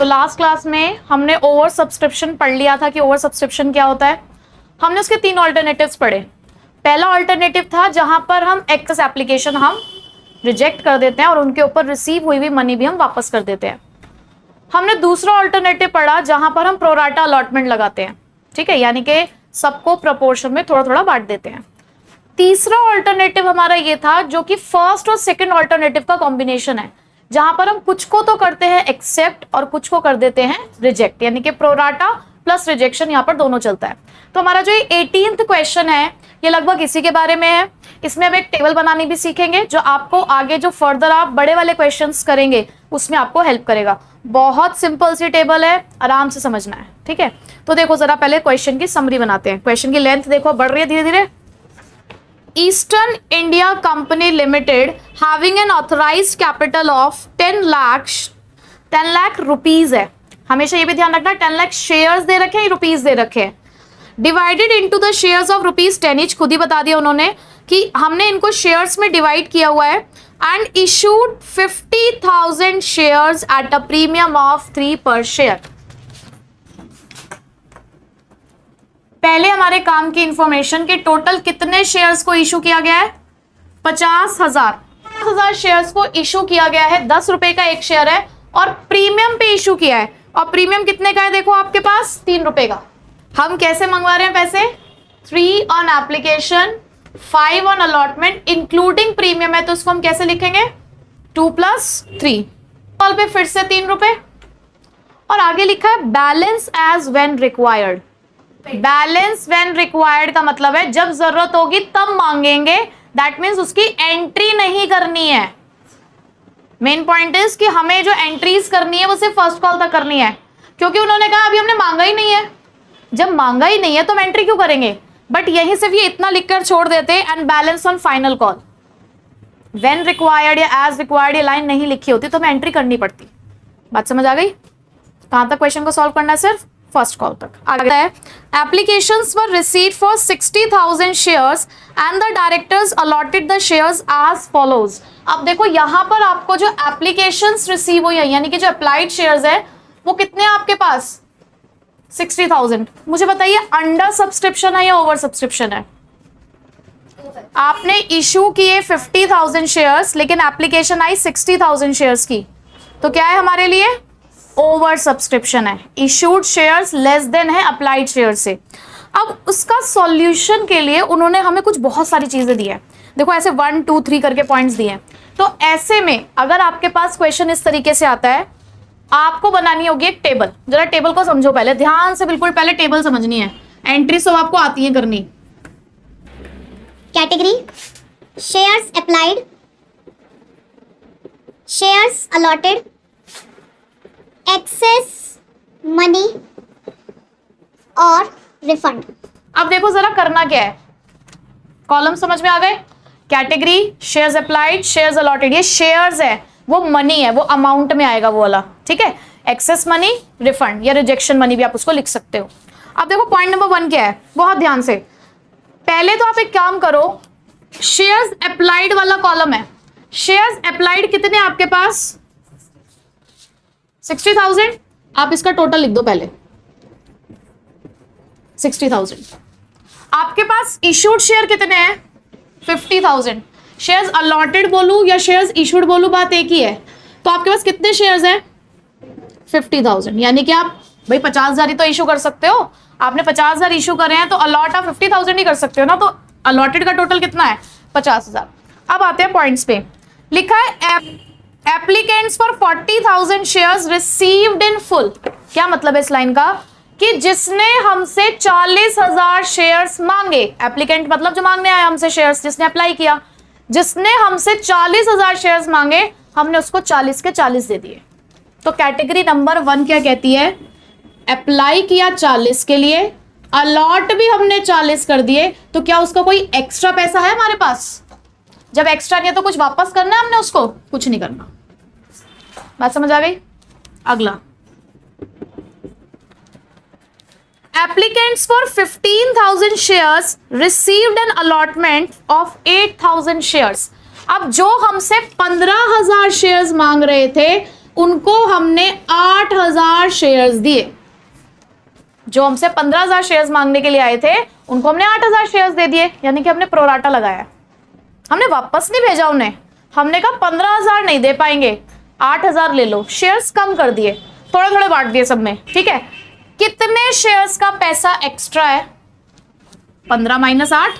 तो last class में हमने ओवर सब्सक्रिप्शन पढ़ लिया था कि ओवर सब्सक्रिप्शन क्या होता है। हमने उसके 3 ऑल्टरनेटिव्स पढ़े। पहला ऑल्टरनेटिव था जहां पर हम एक्सेस एप्लीकेशन हम रिजेक्ट कर देते हैं और उनके ऊपर रिसीव हुई हुई मनी भी हम वापस कर देते हैं। हमने दूसरा ऑल्टरनेटिव पढ़ा जहां पर हम प्रोराटा अलॉटमेंट लगाते हैं, ठीक है, यानी कि सबको प्रपोर्शन में थोड़ा थोड़ा बांट देते हैं। तीसरा ऑल्टरनेटिव हमारा ये था जो कि फर्स्ट और सेकंड ऑल्टरनेटिव का कॉम्बिनेशन है, जहां पर हम कुछ को तो करते हैं एक्सेप्ट और कुछ को कर देते हैं रिजेक्ट, यानी कि प्रोराटा प्लस रिजेक्शन यहाँ पर दोनों चलता है। तो हमारा जो 18th क्वेश्चन है ये लगभग इसी के बारे में है। इसमें हम एक टेबल बनानी भी सीखेंगे जो आपको आगे जो फर्दर आप बड़े वाले क्वेश्चंस करेंगे उसमें आपको हेल्प करेगा। बहुत सिंपल सी टेबल है, आराम से समझना है, ठीक है। तो देखो जरा पहले क्वेश्चन की समरी बनाते हैं। क्वेश्चन की लेंथ देखो बढ़ रही है धीरे धीरे। Eastern India company limited having an authorised capital of 10 lakh rupees है। हमेशा ये भी ध्यान रखना 10 लाख शेयर्स दे रखे हैं, रुपीज दे रखे हैं। Divided into the shares of ₹10 खुद ही बता दिया उन्होंने कि हमने इनको शेयर्स में डिवाइड किया हुआ है। And issued 50,000 shares at a premium of 3 पर शेयर। पहले हमारे काम की इंफॉर्मेशन के टोटल कितने शेयर्स को इशू किया गया है? 50,000 शेयर्स को इशू किया गया है। 10 रुपए का एक शेयर है और प्रीमियम पे इशू किया है। और प्रीमियम कितने का है देखो आपके पास? 3 रुपए का। हम कैसे मंगवा रहे हैं पैसे? 3 on application 5 on allotment including premium है, तो उसको हम कैसे लिखेंगे? 2 + 3। कॉल पे फिर से 3 रुपए और आगे लिखा है balance as when required. Balance when required का मतलब है जब जरूरत होगी तब मांगेंगे। दैट मीन्स उसकी एंट्री नहीं करनी है। मेन पॉइंट इज कि हमें जो एंट्रीज करनी है वो सिर्फ फर्स्ट कॉल तक करनी है, क्योंकि उन्होंने कहा अभी हमने मांगा ही नहीं है। जब मांगा ही नहीं है तो हम एंट्री क्यों करेंगे? बट यही सिर्फ ये इतना लिखकर छोड़ देते and balance on final call. When required या एज रिक्वायर्ड ये लाइन नहीं लिखी होती तो हमें एंट्री करनी पड़ती। बात समझ आ गई? कहां तक क्वेश्चन को सॉल्व करना है? सिर्फ फर्स्ट कॉल तक। आगे है applications were received for 60,000 shares and the directors allotted the shares as follows. अब देखो यहां पर आपको जो एप्लीकेशंस रिसीव हुई है यानी कि जो अप्लाइड शेयर्स है वो कितने हैं आपके पास? 60,000। मुझे बताइए अंडर सब्सक्रिप्शन है या ओवर सब्सक्रिप्शन है? आपने इशू किए 50,000 शेयर्स लेकिन एप्लीकेशन आई 60,000 शेयर्स की, तो क्या है हमारे लिए? ओवर सब्सक्रिप्शन है। इशूड शेयर्स लेस देन है अप्लाइड शेयर से। अब उसका सॉल्यूशन के लिए उन्होंने हमें कुछ बहुत सारी चीजें दी है। देखो ऐसे 1 2 3 करके पॉइंट्स दिए हैं। तो ऐसे में अगर आपके पास क्वेश्चन इस तरीके से आता है, आपको बनानी होगी एक टेबल। जरा टेबल को समझो पहले ध्यान से, बिल्कुल पहले टेबल समझनी है। एंट्री सब आपको आती है करनी। Category shares applied, shares allotted, excess money और रिफंड। अब देखो जरा करना क्या है, कॉलम समझ में आ गए? Category shares applied, shares allotted, ये शेयर्स है, वो मनी है, वो अमाउंट में आएगा वो वाला, ठीक है। एक्सेस मनी, रिफंड या रिजेक्शन मनी भी आप उसको लिख सकते हो। अब देखो पॉइंट नंबर 1 क्या है, बहुत ध्यान से। पहले तो आप एक काम करो, शेयर्स अप्लाइड वाला कॉलम है। शेयर्स अप्लाइड कितने आपके पास? 60,000। आप इसका टोटल लिख दो पहले, 60,000। आपके पास इशूड शेयर कितने हैं? 50,000। शेयर्स अलॉटेड बोलूं या शेयर्स इशूड बोलूं बात एक ही है। तो आपके पास कितने शेयर्स हैं? 50,000। यानी कि आप भाई 50,000 ही तो इशू कर सकते हो। आपने 50,000 इशू करे हैं तो अलॉट आप 50,000 ही कर सकते हो ना। तो अलॉटेड का टोटल कितना है? 50,000। अब आते हैं पॉइंट्स पे। लिखा है applicants for 40,000 shares received in full. क्या मतलब है इस लाइन का? कि जिसने हमसे 40,000 शेयर्स मांगे। एप्लीकेंट मतलब जो मांगने आया हमसे शेयर्स, जिसने अप्लाई किया, जिसने हमसे 40,000 शेयर्स मांगे, हमने उसको 40 के 40 दे दिए। तो कैटेगरी नंबर 1 क्या कहती है? अप्लाई किया 40 के लिए, अलॉट भी हमने 40 कर दिए, तो क्या उसका कोई एक्स्ट्रा पैसा है हमारे पास? जब एक्स्ट्रा नहीं है तो कुछ वापस करना है हमने उसको? कुछ नहीं करना। बात समझ आ गई? अगला, applicants for 15,000 shares received an allotment of 8,000 shares। अब जो हमसे 15,000 शेयर्स मांग रहे थे उनको हमने 8,000 शेयर्स दिए। जो हमसे 15,000 शेयर्स मांगने के लिए आए थे उनको हमने 8,000 शेयर्स दे दिए, यानी कि हमने प्रोराटा लगाया। हमने वापस नहीं भेजा उन्हें, हमने कहा 15,000 नहीं दे पाएंगे, 8,000 ले लो, शेयर्स कम कर दिए, थोड़े थोड़े बांट दिए सब में। ठीक है, कितने शेयर्स का पैसा एक्स्ट्रा है? 15 माइनस 8।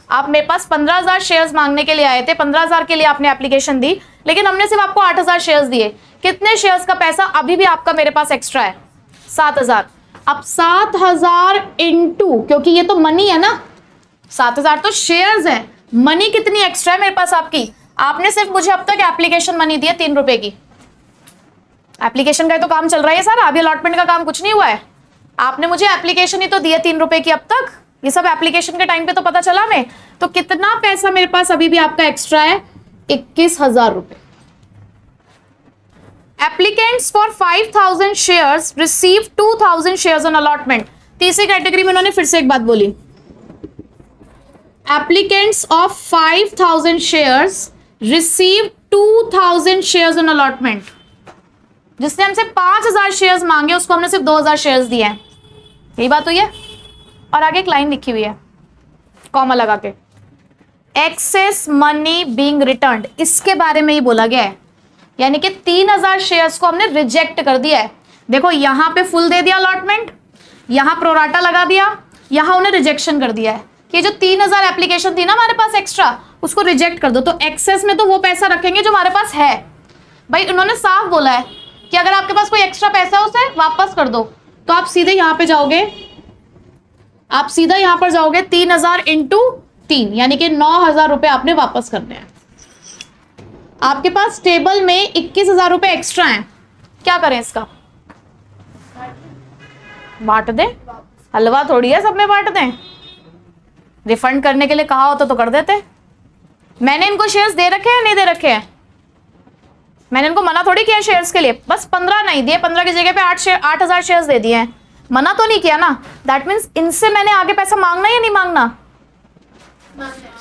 आप मेरे पास 15,000 शेयर्स मांगने के लिए आए थे, 15,000 के लिए आपने एप्लीकेशन दी, लेकिन हमने सिर्फ आपको 8,000 शेयर्स दिए। कितने शेयर्स का पैसा अभी भी आपका मेरे पास एक्स्ट्रा है? 7,000। अब 7,000 इंटू, क्योंकि ये तो मनी है ना, 7,000 तो शेयर्स है, मनी कितनी एक्स्ट्रा है मेरे पास आपकी? आपने सिर्फ मुझे अब तक एप्लीकेशन मनी दी है 3 रुपए की। एप्लीकेशन का तो काम चल रहा है सारा, अभी अलॉटमेंट का काम कुछ नहीं हुआ है। आपने मुझे एप्लीकेशन ही तो दी है 3 रुपए की अब तक, ये सब एप्लीकेशन के टाइम पे तो पता चला हमें। तो कितना पैसा मेरे पास अभी भी आपका एक्स्ट्रा है? 21,000 रुपए। Applicants for 5,000 shares receive 2,000 shares on allotment. तीसरी कैटेगरी में उन्होंने फिर से एक बात बोली, applicants of 5,000 shares receive 2,000 shares on allotment. जिसने हमसे 5,000 शेयर्स मांगे उसको हमने सिर्फ 2,000 शेयर्स दिए हैं। यही बात हुई है। और आगे एक लाइन लिखी हुई है कॉमा लगा के, एक्सेस मनी बीइंग रिटर्न्ड, इसके बारे में ही बोला गया है। यानी कि 3,000 शेयर्स को हमने रिजेक्ट कर दिया है। देखो यहां पे फुल दे दिया अलॉटमेंट, यहां प्रोराटा लगा दिया, यहां उन्हें रिजेक्शन कर दिया है कि जो 3,000 एप्लीकेशन थी ना हमारे पास एक्स्ट्रा, उसको रिजेक्ट कर दो। तो एक्सेस में तो वो पैसा रखेंगे जो हमारे पास है। भाई उन्होंने साफ बोला है कि अगर आपके पास कोई एक्स्ट्रा पैसा है उसे वापस कर दो। तो आप सीधे यहां पे जाओगे, आप सीधा यहां पर जाओगे, 3,000 इंटू 3 यानी कि 9,000 रुपए आपने वापस करने हैं। आपके पास टेबल में 21,000 रुपए एक्स्ट्रा हैं, क्या करें इसका? बांट दें, हलवा थोड़ी है सब में बांट दें। रिफंड करने के लिए कहा होता तो कर देते। मैंने इनको शेयर्स दे रखे हैं नहीं दे रखे हैं? मैंने इनको मना थोड़ी किया शेयर्स के लिए, बस 15 नहीं दिए, 15 की जगह पे 8,000 शेयर्स दे दिए हैं, मना तो नहीं किया ना। दैट मीन्स इनसे मैंने आगे पैसा मांगना या नहीं मांगना?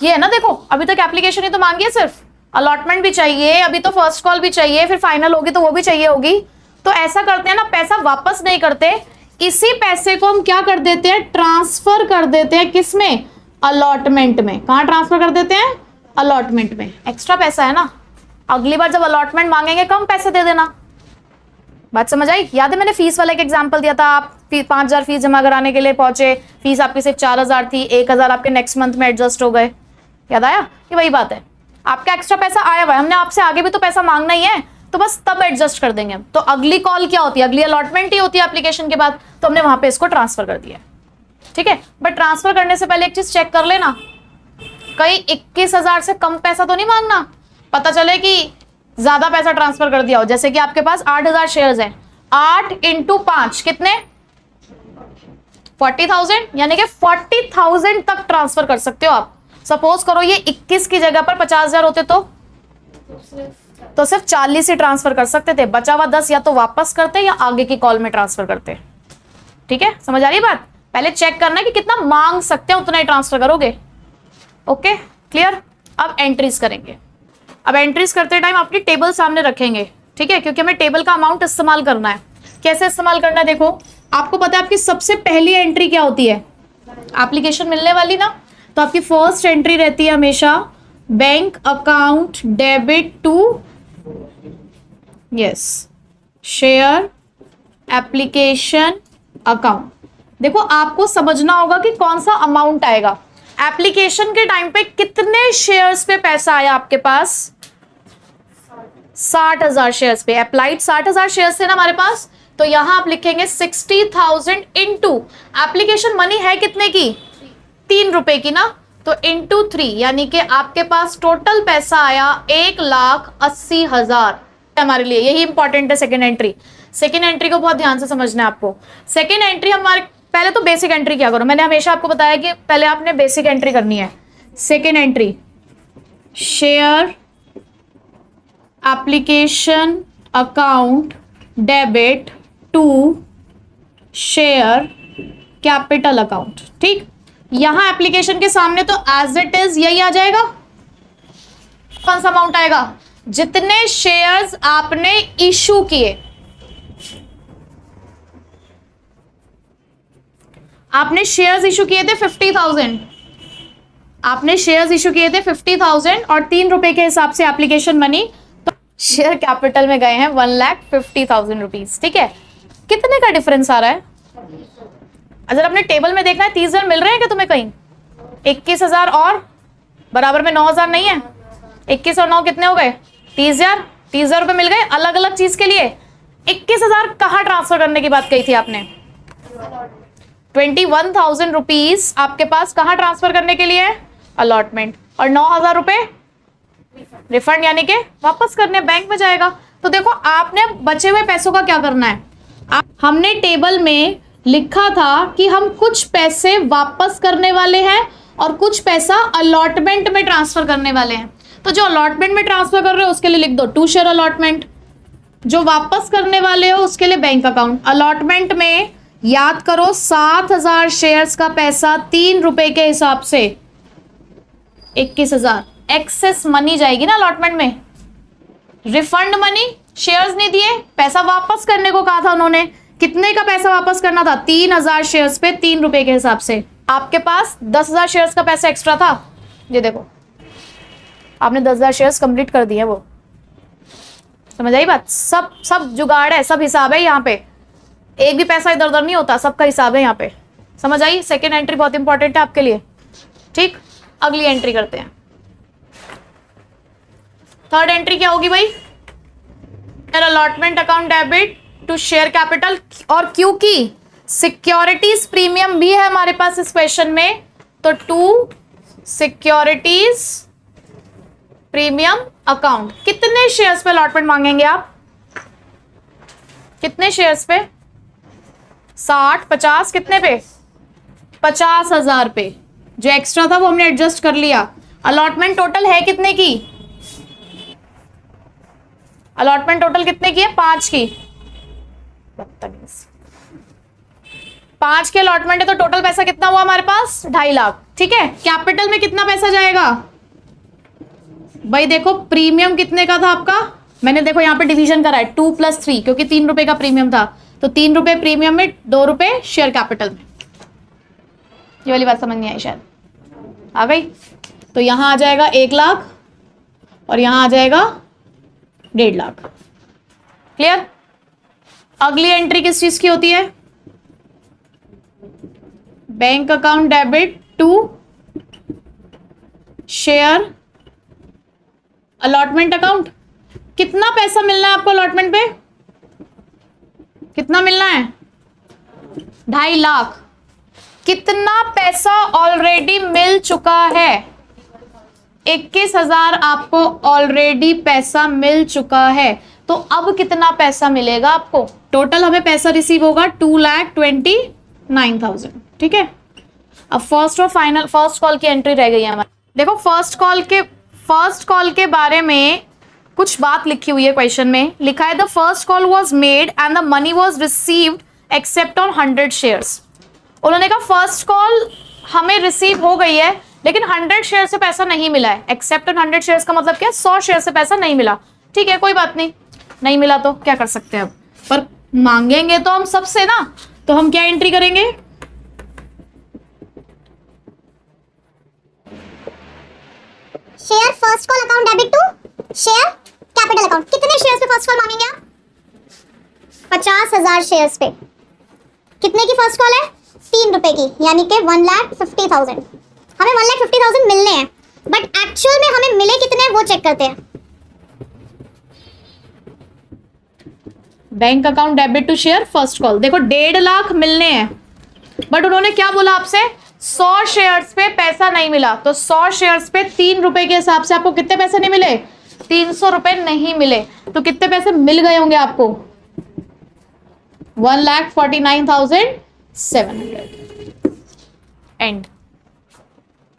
ये है ना, देखो अभी तक एप्लीकेशन ही तो मांगी है, सिर्फ अलॉटमेंट भी चाहिए, अभी तो फर्स्ट कॉल भी चाहिए, फिर फाइनल होगी तो वो भी चाहिए होगी। तो ऐसा करते हैं ना, पैसा वापस नहीं करते, इसी पैसे को हम क्या कर देते हैं? ट्रांसफर कर देते हैं। किसमें? अलॉटमेंट में। कहाँ ट्रांसफर कर देते हैं? अलॉटमेंट में। एक्स्ट्रा पैसा है ना, अगली बार जब अलॉटमेंट मांगेंगे कम पैसे दे देना। बात समझ आई? याद है मैंने फीस वाला एक एग्जांपल दिया था, आप 5,000 फीस जमा कराने के लिए पहुंचे, फीस आपकी सिर्फ 4,000 थी, 1,000 आपके नेक्स्ट मंथ में एडजस्ट हो गए। याद आया? ये वही बात है, आपका एक्स्ट्रा पैसा आया हुआ है, हमने आपसे आगे भी तो पैसा मांगना ही है, तो बस तब एडजस्ट कर देंगे। तो अगली कॉल क्या होती है? अगली अलॉटमेंट ही होती है एप्लीकेशन के बाद, तो हमने वहां पे इसको ट्रांसफर कर दिया। ठीक है, बट ट्रांसफर करने से पहले एक चीज चेक कर लेना, कहीं 21,000 से कम पैसा तो नहीं मांगना। पता चले कि ज्यादा पैसा ट्रांसफर कर दिया हो, जैसे कि आपके पास 8,000 शेयर्स हैं, 8 इंटू 5 कितने? 40,000, यानी कि 40,000 तक ट्रांसफर कर सकते हो आप। सपोज करो ये 21 की जगह पर 50,000 होते तो सिर्फ 40 ही ट्रांसफर कर सकते थे, बचा हुआ 10 या तो वापस करते या आगे की कॉल में ट्रांसफर करते। ठीक है, समझ आ रही बात? पहले चेक करना है कि कितना मांग सकते हैं, उतना ही ट्रांसफर करोगे। Okay, clear? अब एंट्रीज करेंगे। अब एंट्रीज करते टाइम अपनी टेबल सामने रखेंगे, ठीक है, क्योंकि हमें टेबल का अमाउंट इस्तेमाल करना है। कैसे इस्तेमाल करना है? देखो आपको पता है आपकी सबसे पहली एंट्री क्या होती है? एप्लीकेशन मिलने वाली ना, तो आपकी फर्स्ट एंट्री रहती है हमेशा bank account debit to share application account. देखो आपको समझना होगा कि कौन सा अमाउंट आएगा। एप्लीकेशन के टाइम पे कितने शेयर्स पे पैसा आया आपके पास? 60,000 शेयर्स पे। अप्लाइड 60,000 शेयर्स थे ना हमारे पास, तो यहां आप लिखेंगे 60,000 इंटू एप्लीकेशन मनी है कितने की? 3 रुपए की ना, तो इंटू 3 यानी कि आपके पास टोटल पैसा आया 1,80,000। हमारे लिए यही इंपॉर्टेंट है सेकेंड एंट्री। सेकेंड एंट्री को बहुत ध्यान से समझना है आपको। सेकेंड एंट्री हमारे, पहले तो बेसिक एंट्री क्या करो, मैंने हमेशा आपको बताया कि पहले आपने बेसिक एंट्री करनी है। Second entry share application account debit to share capital account. ठीक, यहां एप्लीकेशन के सामने तो एज इट इज यही आ जाएगा। कौन सा अमाउंट आएगा? जितने शेयर्स आपने इशू किए, आपने शेयर्स इशू किए थे 50,000, आपने शेयर्स इशू किए थे 50,000 और 3 रुपए के हिसाब से एप्लीकेशन मनी, तो शेयर कैपिटल में गए हैं 1,50,000 रुपीज। ठीक है, कितने का डिफरेंस आ रहा है? अगर आपने टेबल में देखना है 30,000 मिल रहे हैं क्या तुम्हें कहीं? 21,000 और बराबर में 9,000 नहीं है? 21 और 9 कितने हो गए? 30,000। 30,000 रुपए मिल गए अलग अलग चीज के लिए। 21,000 कहाँ ट्रांसफर करने की बात कही थी आपने? 21,000 रुपीज आपके पास कहाँ ट्रांसफर करने के लिए है? अलॉटमेंट। और 9,000 रुपए रिफंड, यानी कि वापस करने, बैंक में जाएगा। तो देखो आपने बचे हुए पैसों का क्या करना है। हमने टेबल में लिखा था कि हम कुछ पैसे वापस करने वाले हैं और कुछ पैसा अलॉटमेंट में ट्रांसफर करने वाले हैं। तो जो अलॉटमेंट में ट्रांसफर कर रहे हो उसके लिए लिख दो 2 शेयर अलॉटमेंट, जो वापस करने वाले हो उसके लिए बैंक अकाउंट। अलॉटमेंट में याद करो 7,000 शेयर्स का पैसा 3 रुपए के हिसाब से 21,000 एक्सेस मनी जाएगी ना अलॉटमेंट में। रिफंड मनी, शेयर्स नहीं दिए, पैसा वापस करने को कहा था उन्होंने। कितने का पैसा वापस करना था? 3,000 शेयर्स पे 3 रुपए के हिसाब से। आपके पास 10,000 शेयर्स का पैसा एक्स्ट्रा था, ये देखो आपने 10,000 शेयर्स कंप्लीट कर दिए। वो समझ आई बात? सब जुगाड़ है, सब हिसाब है यहाँ पे, एक भी पैसा इधर उधर नहीं होता, सबका हिसाब है यहाँ पे। समझ आई? सेकेंड एंट्री बहुत इंपॉर्टेंट है आपके लिए। ठीक, अगली एंट्री करते हैं। थर्ड एंट्री क्या होगी भाई? Allotment account debit to share capital. और क्योंकि सिक्योरिटीज प्रीमियम भी है हमारे पास इस क्वेश्चन में, तो टू सिक्योरिटीज प्रीमियम अकाउंट। कितने शेयर्स पे अलॉटमेंट मांगेंगे आप? कितने शेयर्स पे? 60, 50, कितने पे? 50,000 पे। जो एक्स्ट्रा था वो हमने एडजस्ट कर लिया। अलॉटमेंट टोटल है कितने की? अलॉटमेंट टोटल कितने की है? 5 की। 5 के अलॉटमेंट है तो टोटल पैसा कितना हुआ हमारे पास? 2.5 लाख। ठीक है, कैपिटल में कितना पैसा जाएगा भाई? देखो प्रीमियम कितने का था आपका, मैंने देखो यहाँ पे डिवीजन करा है 2 + 3, क्योंकि 3 रुपए का प्रीमियम था, तो 3 रुपए प्रीमियम में 2 रुपए शेयर कैपिटल में। ये वाली बात समझ नहीं आई शायद, आ गई? तो यहां आ जाएगा 1 लाख और यहां आ जाएगा 1.5 लाख। क्लियर? अगली एंट्री किस चीज की होती है? Bank account debit to share allotment account. कितना पैसा मिलना है आपको अलॉटमेंट पे? कितना मिलना है? 2.5 लाख। कितना पैसा ऑलरेडी मिल चुका है? 21,000 आपको ऑलरेडी पैसा मिल चुका है। तो अब कितना पैसा मिलेगा आपको? टोटल हमें पैसा रिसीव होगा 2,29,000। ठीक है, अब फर्स्ट और फाइनल फर्स्ट कॉल की एंट्री रह गई है हमारी। देखो फर्स्ट कॉल के बारे में कुछ बात लिखी हुई है क्वेश्चन में। लिखा है the first call was made and the money was received except on 100 shares. उन्होंने कहा फर्स्ट कॉल हमें रिसीव हो गई है लेकिन 100 शेयर से पैसा नहीं मिला है। एक्सेप्ट ऑन 100 शेयर्स का मतलब क्या? 100 शेयर से पैसा नहीं मिला। ठीक है, कोई बात नहीं मिला तो क्या कर सकते हैं अब, पर मांगेंगे तो हम सबसे ना, तो हम क्या एंट्री करेंगे? Share first call account debit to share capital account. कितने शेयर्स पे फर्स्ट कॉल मांगेंगे आप? 50,000 शेयर्स पे। कितने की फर्स्ट कॉल है? 3 रुपए की, यानी कि 1,50,000। हमें 1,50,000 मिलने हैं, बट एक्चुअल में हमें मिले कितने वो चेक करते हैं। Bank account debit to share first call. देखो 1.5 लाख मिलने हैं, बट उन्होंने क्या बोला आपसे? 100 शेयर्स पे पैसा नहीं मिला। तो 100 शेयर्स पे 3 रुपए के हिसाब से आपको कितने पैसे नहीं मिले? 300 रुपए नहीं मिले। तो कितने पैसे मिल गए होंगे आपको? 1,49,700। एंड